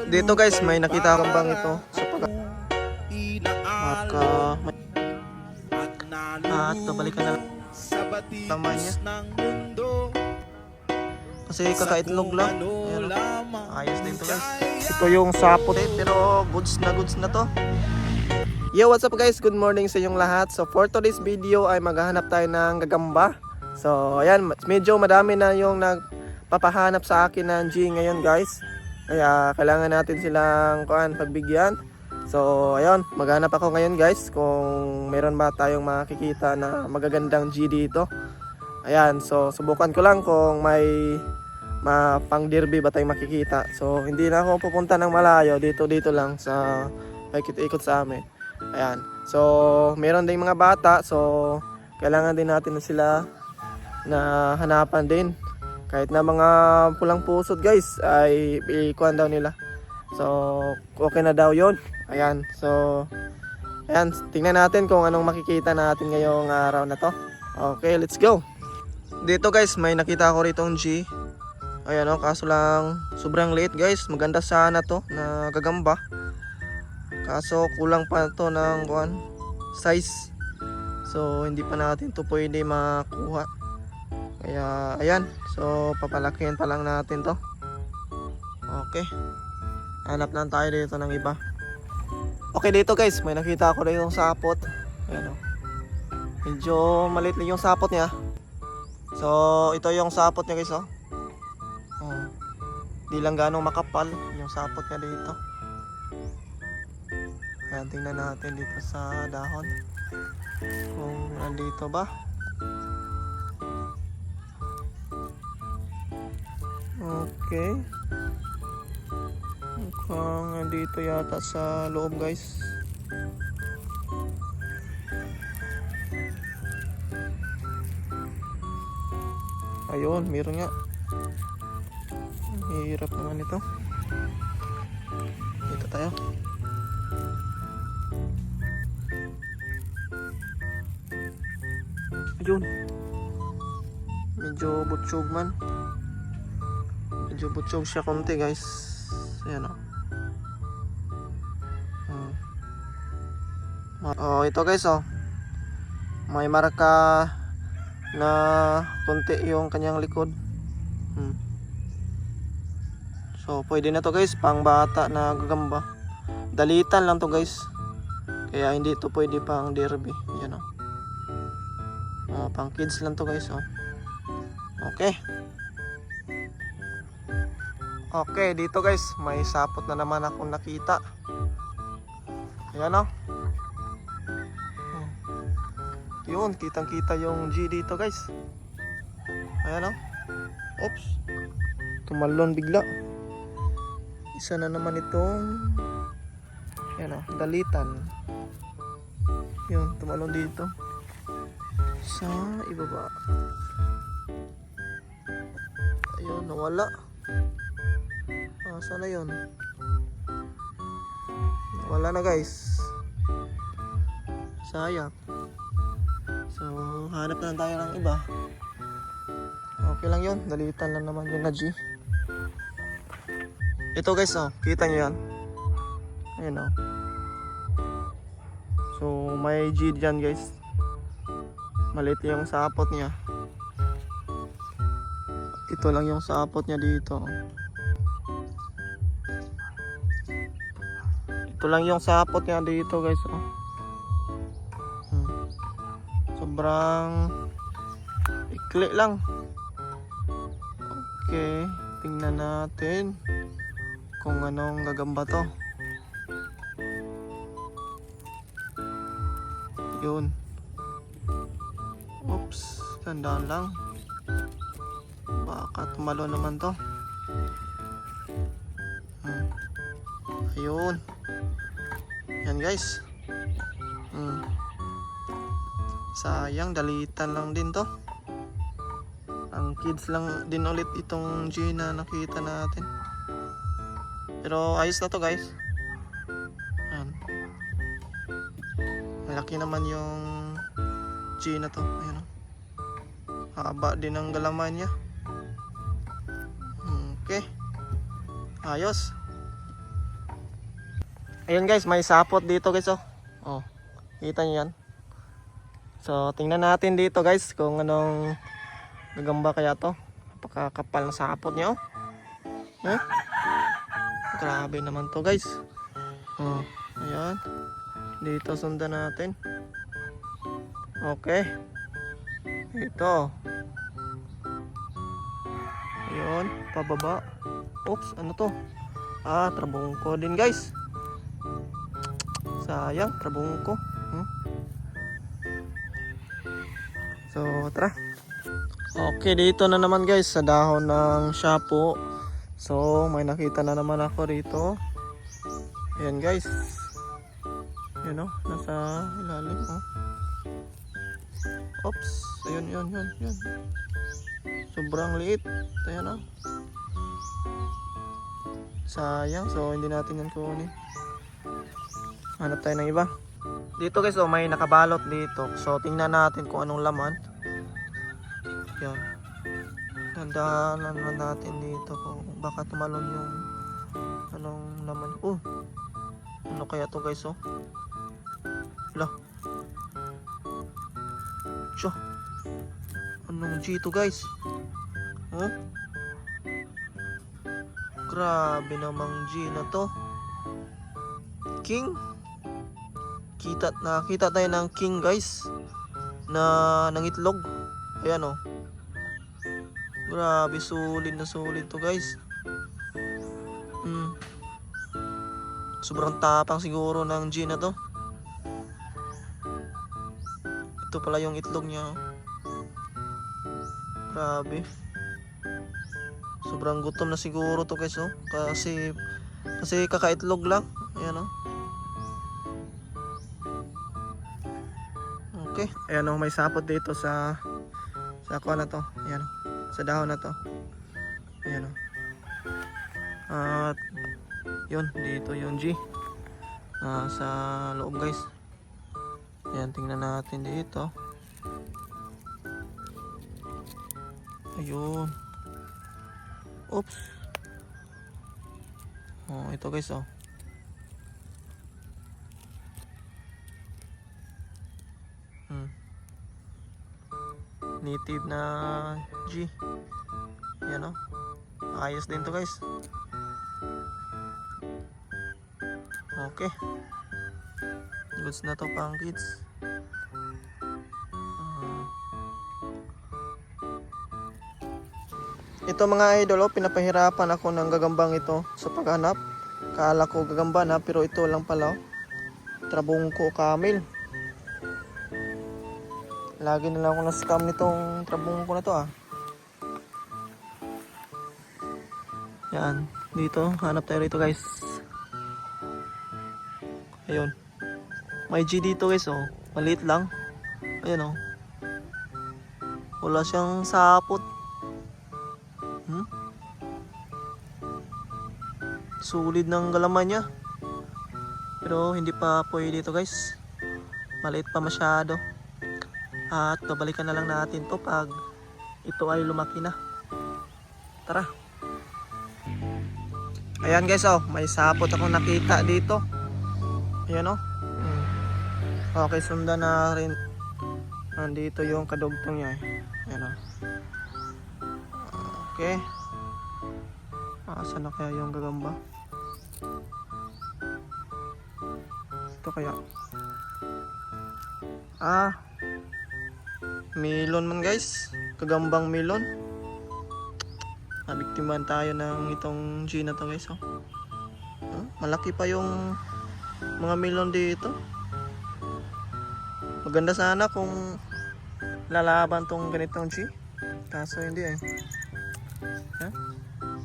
Dito guys, may nakita akong bang ito sa at babalikan na naman niya kasi kakaitlog lang. Ayan, ayos din to guys. Ito yung sapot pero goods na to. Yo, what's up guys? Good morning sa inyong lahat. So for today's video ay maghahanap tayo ng gagamba. So ayan, medyo madami na yung nagpapahanap sa akin ng G ngayon guys. Kaya kailangan natin silang pagbigyan. So ayun, maghanap ako ngayon guys kung meron ba tayong makikita na magagandang G dito. Ayan, so subukan ko lang kung may pang derby ba tayong makikita. So hindi na ako pupunta ng malayo, dito lang sa ikot sa amin. Ayan, so meron ding mga bata, so kailangan din natin na sila na hanapan din. Kahit na mga pulang pusod guys ay ikuan daw nila. So okay na daw yon. Ayan, so ayan, tingnan natin kung anong makikita natin ngayong araw na to. Okay, let's go. Dito guys, may nakita ko rito G. Ayan o, kaso lang sobrang liit guys. Maganda sana to na gagamba. Kaso kulang pa to ng size. So hindi pa natin to pwede makuha. Kaya ayan, so papalakihin pa lang natin to. Okay, hanap lang tayo dito ng iba. Okay, dito guys, may nakita ako na yung sapot. Ayan o, medyo maliit lang yung sapot niya. So ito yung sapot niya guys o. Di lang ganong makapal yung sapot niya dito. Ayan, tingnan natin dito sa dahon kung nandito ba. Okay, mukhang nandito yata sa loob guys. Ayun, meron nga. Hirap naman ito. Dito tayo. Ayun, medyo butsyog man. Medyo butsyog siya konti guys. Ayan o. Oh, ito guys oh. May marka na konti yung kanyang likod. So pwede na to guys, pang bata na gagamba. Dalitan lang to guys. Kaya hindi to pwede pang derby. Ayan o. Pang kids lang to guys oh. Okay. Okay, dito guys, may sapot na naman akong nakita. Ayan o. Yun, kitang kita yung G dito guys. Ayan o. Oops, tumalon bigla. Isa na naman itong ayan o, dalitan. Yun, tumalon dito sa ibaba. Ayun, nawala. Sana yun, wala na guys, sayang. So hanap na tayo ng iba. Okay lang yun, dalitan lang naman yung na G. Ito guys oh, kita nyo yan. Ayun oh. So may G dyan guys. Maliit yung sapot niya. Ito lang yung sapot niya dito. Ito lang yung sapot niya dito guys oh. Sobrang ikli lang. Okay, tingnan natin kung anong gagamba to. Yun. Oops, tandaan lang. Baka tumalo naman to. Ayun. Yan guys. Sayang, dalitan lang din to. Ang kids lang din ulit itong G na nakita natin. Pero ayos na to guys. Ayan. Malaki naman yung G na to. Ayan. Haba din ang galaman niya. Ayos. Ayun guys, may sapot dito guys oh. Oh, kita niyo yan. So, tingnan natin dito guys kung anong gagamba kaya to. Napakakapal ng sapot niya oh. Huh? Grabe naman to guys. Oh, ayan. Dito sundan natin. Okay. Ito. Ayun, pababa. Oops, ano to? Ah, trabungko din guys. Sayang, trabungko. So, tara. Okay, dito na naman guys sa dahon ng shapo. So, may nakita na naman ako dito. Ayan guys. Ayan oh, nasa ilalim oh. Oops, ayun, yun. Sobrang liit. Ayan oh. Sayang, so hindi natin yan kunin. Hanap tayo ng iba. Dito guys, oh, may nakabalot dito. So, tingnan natin kung anong laman. Yan. Tandaan naman natin dito kung baka tumalon yung anong laman. Ano kaya to guys, oh? Wala. Tiyo. Anong G to guys? Oh? Grabe namang G na to. King? Nakita tayo ng king guys na nangitlog. Ayan oh. Grabe, sulit na sulit to guys. Sobrang tapang siguro ng G na to. Ito pala yung itlog niya. Grabe. Sobrang gutom na siguro to guys oh. Kasi kakaitlog lang. Ayan oh. Okay, ayan oh, may sapot dito sa kuha na to. Ayan oh, sa dahon na to. Ayan oh. At yun, dito yung G. Sa loob guys. Ayan, tingnan natin dito. Ayun. Oops. Oh, ito guys oh. Native na G. Yan o. Ayos din to guys. Okay. Goods na to pang kids. Ito mga idol, oh, pinapahirapan ako ng gagambang ito sa paghanap. Kala ko gagamba na pero ito lang pala oh. Trabungko camel. Lagi na lang ako na-scam nitong trabungko na to ah. Yan, dito, hanap tayo rito guys. Ayun. May G dito guys oh. Maliit lang. Ayun oh. Wala siyang sapot. Sulit ng galaman niya. Pero hindi pa pwede dito guys. Maliit pa masyado. At babalikan na lang natin to pag ito ay lumaki na. Tara. Ayan guys oh, may sapot ako nakita dito. Ayan oh. Okay, sundan na rin. Nandito yung kadugtong niya eh. Ayan oh. Okay. Saan na kaya yung gagamba? Ito kaya. Melon man guys. Kagambang melon. Nabiktiman tayo ng itong G na to guys oh. Malaki pa yung mga melon dito. Maganda sana kung lalaban tong ganitong G. Kaso hindi eh.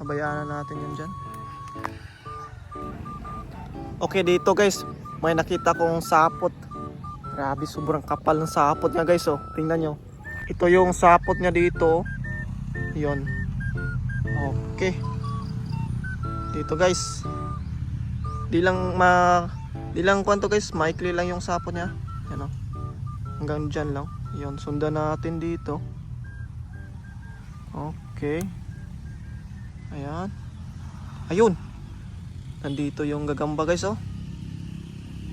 Pabayaan na natin yun dyan. Okay, dito guys, may nakita kong sapot. Grabe, sobrang kapal ng sapot niya guys oh. Tingnan nyo. Ito yung sapot niya dito. Yun. Okay. Dito guys. Di lang kwento guys, maikli lang yung sapot niya. Yan oh. Hanggang dyan lang. Yun, sundan natin dito. Okay. Ayan. Ayun. Nandito yung gagamba guys oh.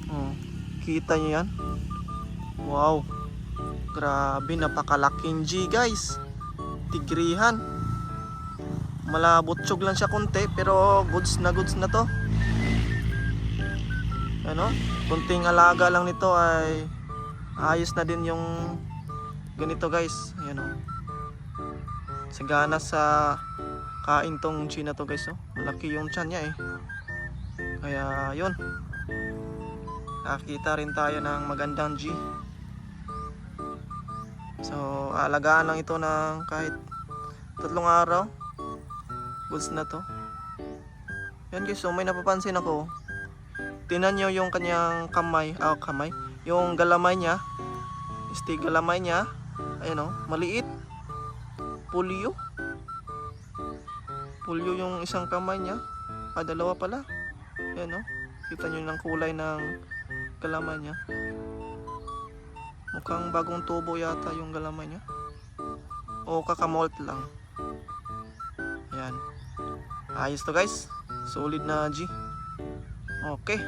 Oh, kita nyo yan? Wow. Grabe, napakalaking G guys. Tigrihan. Malabotsog lang siya konti pero goods na to. Ano? Kunting alaga lang nito ay ayos na din yung ganito guys. Ayan oh. Sagana sa kain tong G na to guys oh. Malaki yung tiyan niya eh. Kaya yun. Nakakita rin tayo ng magandang G. So aalagaan lang ito ng kahit 3 araw. Goods na to. Yan guys, so may napapansin ako. Tingnan nyo yung kanyang kamay. Kamay. Yung galamay niya. Galamay niya. Ayan o, maliit. Pulyo. Pulyo yung isang kamay niya. Dalawa pala. Ayan o. Kita nyo ng kulay ng galamay niya. Mukhang bagong tubo yata yung galamay niya. O kakamolt lang. Ayan. Ayos to guys. Solid na G. Okay.